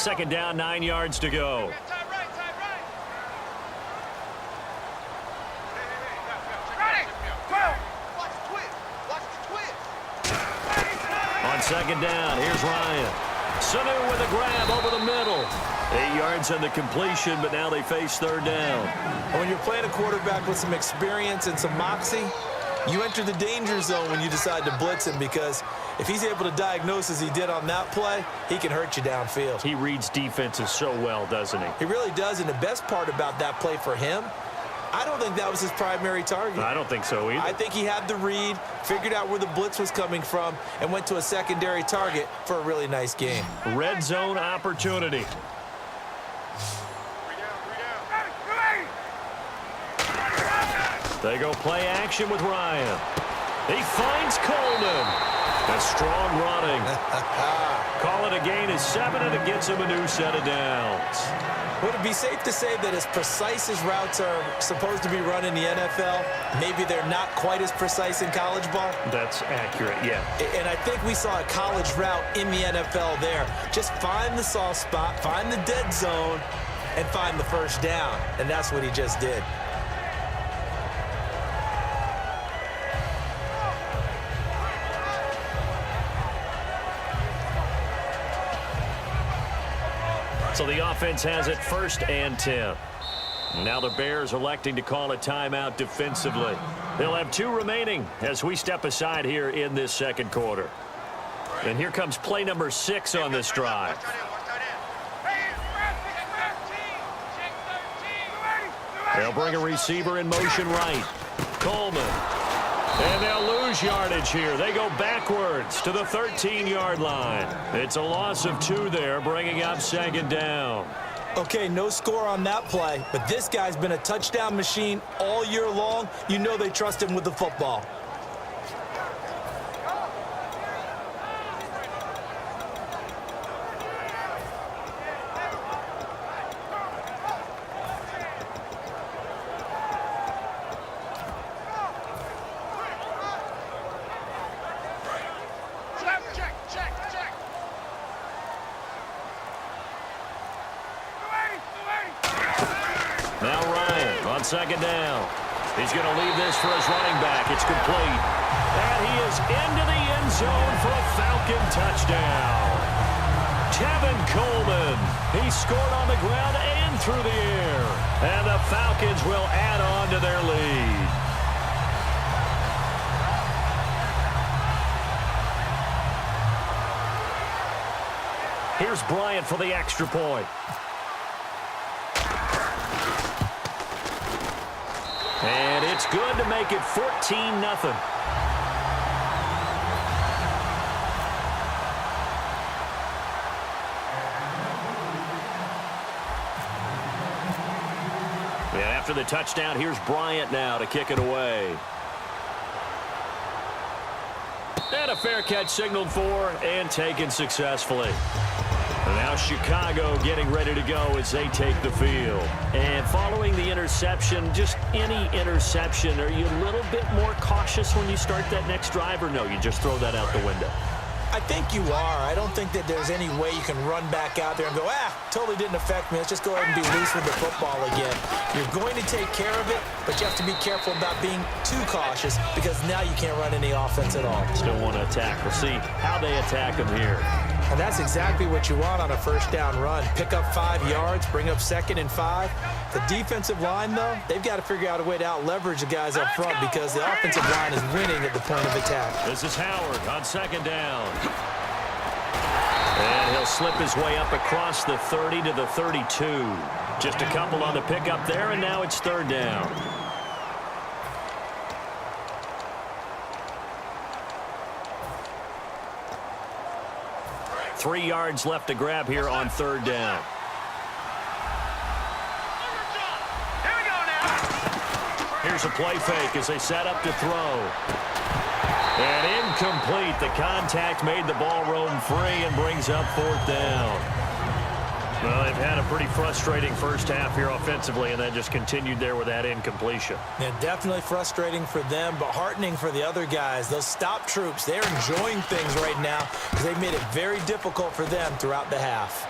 Second down, 9 yards to go. On second down, here's Ryan. Sanu with a grab over the middle. 8 yards on the completion, but now they face third down. When you're playing a quarterback with some experience and some moxie, you enter the danger zone when you decide to blitz him, because if he's able to diagnose as he did on that play, he can hurt you downfield. He reads defenses so well, doesn't he? He really does, and the best part about that play for him, I don't think that was his primary target. I don't think so either. I think he had the read, figured out where the blitz was coming from, and went to a secondary target for a really nice game. Red zone opportunity. They go play action with Ryan. He finds Coleman. That's strong running. Call it a gain of 7, and it gets him a new set of downs. Would it be safe to say that as precise as routes are supposed to be run in the NFL, maybe they're not quite as precise in college ball? That's accurate, yeah. And I think we saw a college route in the NFL there. Just find the soft spot, find the dead zone, and find the first down. And that's what he just did. So the offense has it 1st and 10. Now the Bears electing to call a timeout defensively. They'll have 2 remaining as we step aside here in this second quarter. And here comes play number 6 on this drive. They'll bring a receiver in motion right. Coleman. And they'll lose yardage here. They go backwards to the 13-yard line. It's a loss of 2 there, bringing up second down. Okay, no score on that play, but this guy's been a touchdown machine all year long. You know they trust him with the football. Now Ryan on second down. He's going to leave this for his running back. It's complete. And he is into the end zone for a Falcon touchdown. Tevin Coleman. He scored on the ground and through the air. And the Falcons will add on to their lead. Here's Bryant for the extra point. And it's good to make it 14-0. And after the touchdown, here's Bryant now to kick it away. And a fair catch signaled for and taken successfully. Now Chicago getting ready to go as they take the field. And following the interception, just any interception, are you a little bit more cautious when you start that next drive, or no, you just throw that out the window? I think you are. I don't think that there's any way you can run back out there and go, totally didn't affect me. Let's just go ahead and be loose with the football again. You're going to take care of it, but you have to be careful about being too cautious, because now you can't run any offense at all. Still want to attack. We'll see how they attack them here. And that's exactly what you want on a first down run. Pick up 5 yards, bring up 2nd and 5. The defensive line, though, they've got to figure out a way to out-leverage the guys up front, because the offensive line is winning at the point of attack. This is Howard on second down. And he'll slip his way up across the 30 to the 32. Just a couple on the pickup there, and now it's third down. Three yards left to grab here on third down. Here's a play fake as they set up to throw. And incomplete. The contact made the ball roam free and brings up fourth down. Well, they've had a pretty frustrating first half here offensively, and then just continued there with that incompletion. Yeah, definitely frustrating for them, but heartening for the other guys. Those stop troops, they're enjoying things right now because they've made it very difficult for them throughout the half.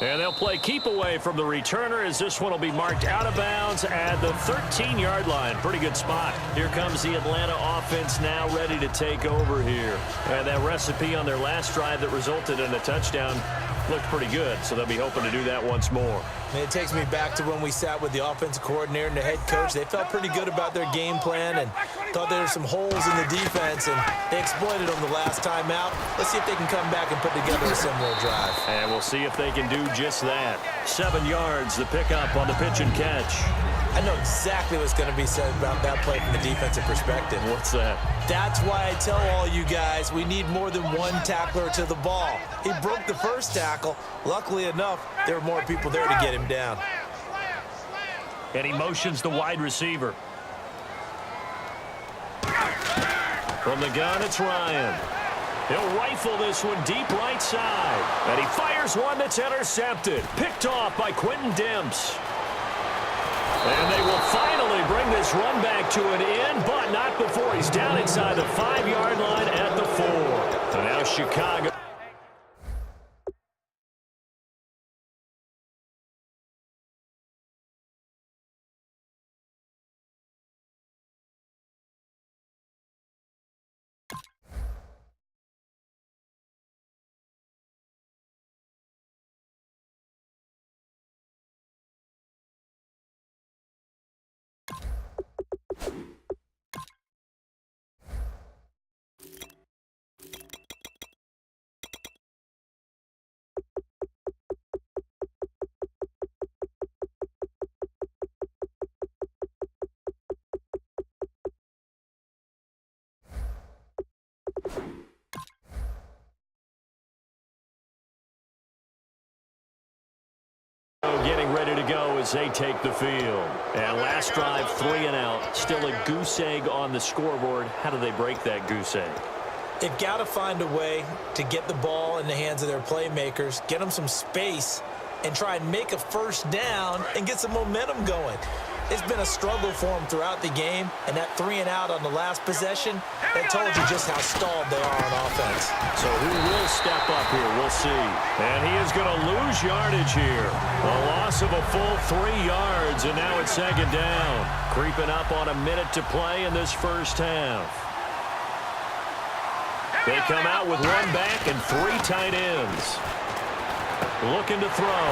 And they'll play keep away from the returner as this one will be marked out of bounds at the 13-yard line. Pretty good spot. Here comes the Atlanta offense now ready to take over here. And that recipe on their last drive that resulted in a touchdown looked pretty good, so they'll be hoping to do that once more. It takes me back to when we sat with the offensive coordinator and the head coach. They felt pretty good about their game plan and thought there were some holes in the defense, and they exploited them the last time out. Let's see if they can come back and put together a similar drive. And we'll see if they can do just that. 7 yards, the pickup on the pitch and catch. I know exactly what's going to be said about that play from the defensive perspective. What's that? That's why I tell all you guys we need more than one tackler to the ball. He broke the first tackle. Luckily enough, there were more people there to get him down. And he motions the wide receiver. From the gun, it's Ryan. He'll rifle this one deep right side. And he fires one that's intercepted. Picked off by Quentin Demps. And they will finally bring this run back to an end, but not before he's down inside the 5-yard line at the 4. And now Chicago. Getting ready to go as they take the field. And last drive, 3 and out. Still a goose egg on the scoreboard. How do they break that goose egg? They've got to find a way to get the ball in the hands of their playmakers, get them some space, and try and make a first down and get some momentum going. It's been a struggle for them throughout the game, and that 3 and out on the last possession, that told you just how stalled they are on offense. So who will step up here? We'll see. And he is going to lose yardage here. A loss of a full 3 yards, and now it's 2nd down. Creeping up on a minute to play in this first half. They come out with 1 back and 3 tight ends. Looking to throw.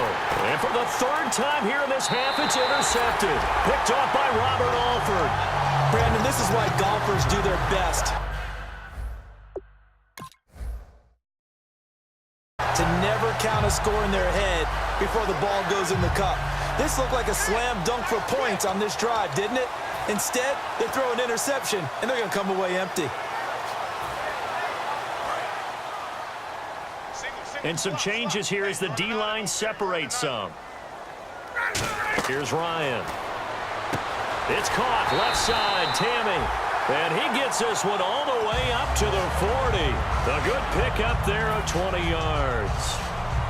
And for the 3rd time here in this half, it's intercepted. Picked off by Robert Alford. Brandon, this is why golfers do their best. To never count a score in their head before the ball goes in the cup. This looked like a slam dunk for points on this drive, didn't it? Instead, they throw an interception, and they're going to come away empty. And some changes here as the D-line separates some. Here's Ryan. It's caught left side, Tammy. And he gets this one all the way up to the 40. A good pick up there of 20 yards.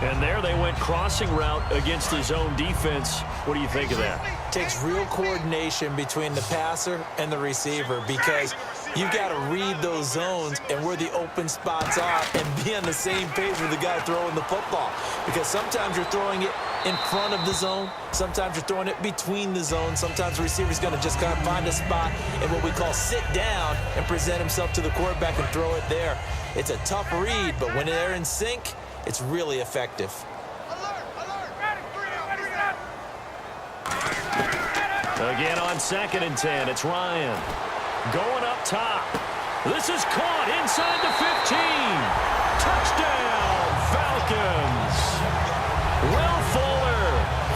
And there they went crossing route against the zone defense. What do you think of that? Takes real coordination between the passer and the receiver because you've got to read those zones and where the open spots are and be on the same page with the guy throwing the football. Because sometimes you're throwing it in front of the zone. Sometimes you're throwing it between the zones. Sometimes the receiver's going to just kind of find a spot and what we call sit down and present himself to the quarterback and throw it there. It's a tough read, but when they're in sync, it's really effective. Again on 2nd and 10, it's Ryan. Going up top. This is caught inside the 15. Touchdown, Falcons. Will Fuller,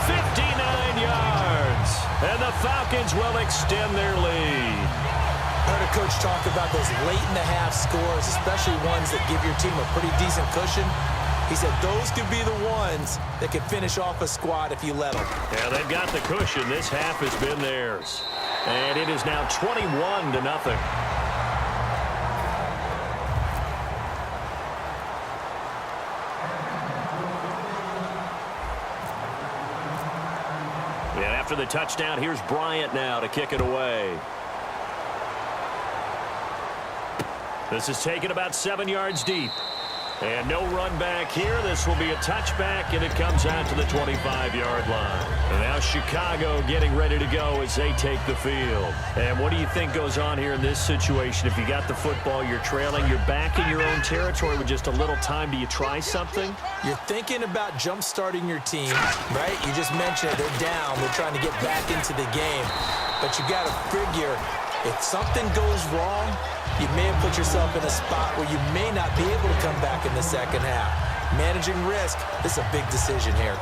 59 yards. And the Falcons will extend their lead. I heard a coach talk about those late-in-the-half scores, especially ones that give your team a pretty decent cushion. He said those could be the ones that could finish off a squad if you let them. Yeah, they've got the cushion. This half has been theirs. And it is now 21-0. And after the touchdown, here's Bryant now to kick it away. This is taken about 7 yards deep. And no run back here. This will be a touchback, and it comes out to the 25-yard line. And now Chicago getting ready to go as they take the field. And what do you think goes on here in this situation? If you got the football, you're trailing, you're back in your own territory with just a little time. Do you try something? You're thinking about jump-starting your team, right? You just mentioned it. They're down. They're trying to get back into the game. But you got to figure, if something goes wrong, you may have put yourself in a spot where you may not be able to come back in the second half. Managing risk, this is a big decision here.